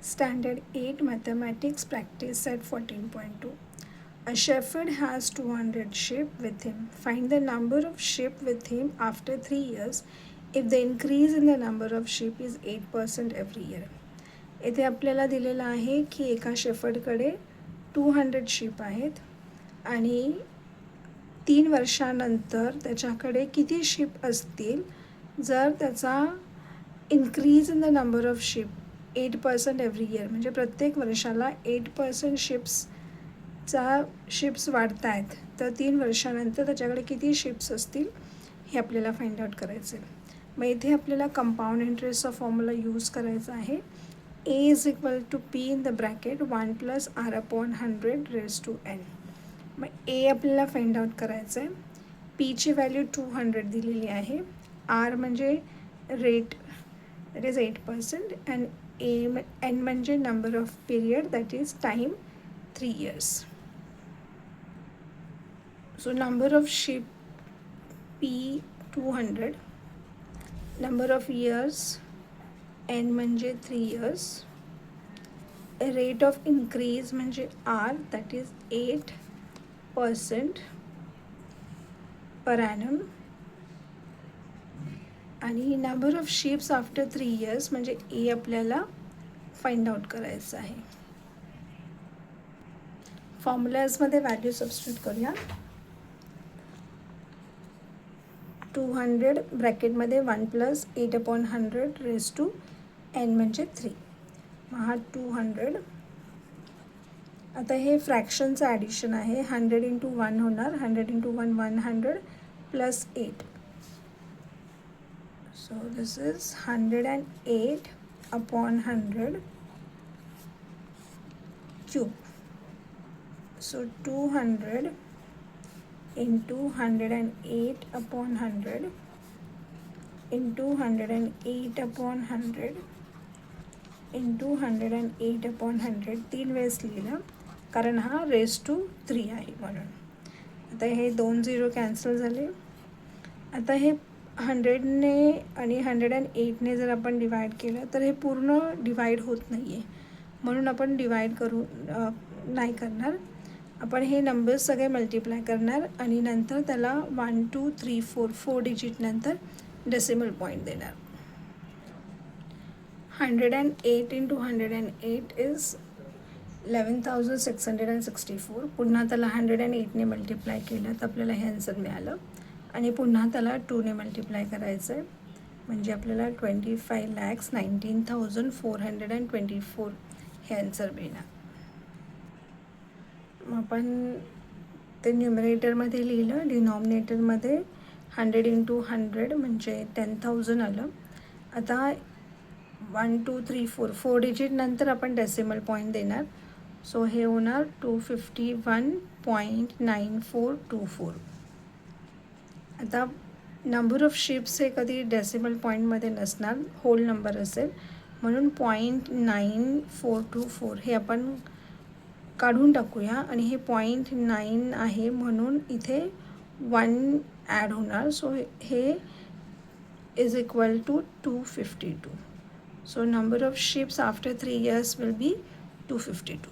Standard 8 Mathematics Practice Set 14.2. A shepherd has 200 sheep with him. Find the number of sheep with him after 3 years if the increase in the number of sheep is 8% every year. येथे आपल्याला दिलेलं आहे की एका शेफर्डकडे 200 ship आहेत आणि 3 वर्षानंतर त्याच्याकडे किती शीप असतील जर त्याचा increase in the number of ship 8% every year, म्हणजे प्रत्येक वर्षाला 8% शिप्स वाढत आहेत, तर 3 वर्षानंतर त्याच्याकडे किती शिप्स असतील हे आपल्याला फाइंड आउट करायचं आहे. मग इथे आपल्याला कंपाऊंड इंटरेस्टचा फॉर्म्युला यूज करायचा आहे. A is equal to P in the bracket 1 + r/100⁻n. मग ए आपल्याला फाइंड आउट करायचं आहे. पीची व्हॅल्यू 200 दिलेली आहे. आर म्हणजे rate, that is 8%, and N म्हणजे number of period, that is time 3 years. So number of sheep P 200, number of years N म्हणजे 3 years, rate of increase म्हणजे R, that is 8% per annum, आणि number of sheeps after 3 years म्हणजे ए आपल्याला find out करायचं आहे. फॉर्म्युलाजमध्ये value substitute करूया. 200 ब्रॅकेटमध्ये 1 + 8/100⁻n म्हणजे 3. मग हा 200. आता हे फ्रॅक्शनचं ॲडिशन आहे. 100 × 1 होणार. 100 × 1 100 + 8. So this is 108/100 cube. So 200 × 108/100 × 108/100 × 108/100 3 वेळेस लिहिलं, कारण हा रेस टू 3 आहे म्हणून. आता हे 2 0 कॅन्सल झाले. आता हे 100ने आणि 108ने जर आपण डिवाईड केलं तर हे पूर्ण डिवाईड होत नाही आहे, म्हणून आपण डिवाईड नाही करणार. आपण हे नंबर्स सगळे मल्टिप्लाय करणार आणि नंतर त्याला 1 2 3 4 डिजिट नंतर डेसिमल पॉईंट देणार. 108 × 108 इज 11,664. पुन्हा त्याला 108ने मल्टिप्लाय केलं तर आपल्याला हे आन्सर मिळालं, आणि पुन्हा त्याला 2ने मल्टिप्लाय करायचं आहे, म्हणजे आपल्याला 25,19,424 हे आन्सर मिळणार. मग आपण ते न्यूमरेटरमध्ये लिहिलं, डिनॉमिनेटरमध्ये 100 × 100 म्हणजे 10,000 आलं. आता 1 2 3 4 डिजिट नंतर आपण डेसिमल पॉईंट देणार. सो हे होणार 251.9424. आता नंबर ऑफ शिप्स हे कधी डेसिमल पॉईंटमध्ये नसणार, होल नंबर असेल, म्हणून 0.9424 हे आपण काढून टाकूया, आणि हे 0.9 आहे म्हणून इथे 1 ॲड होणार. सो हे is equal to 252. So number of ships after 3 years will be 252.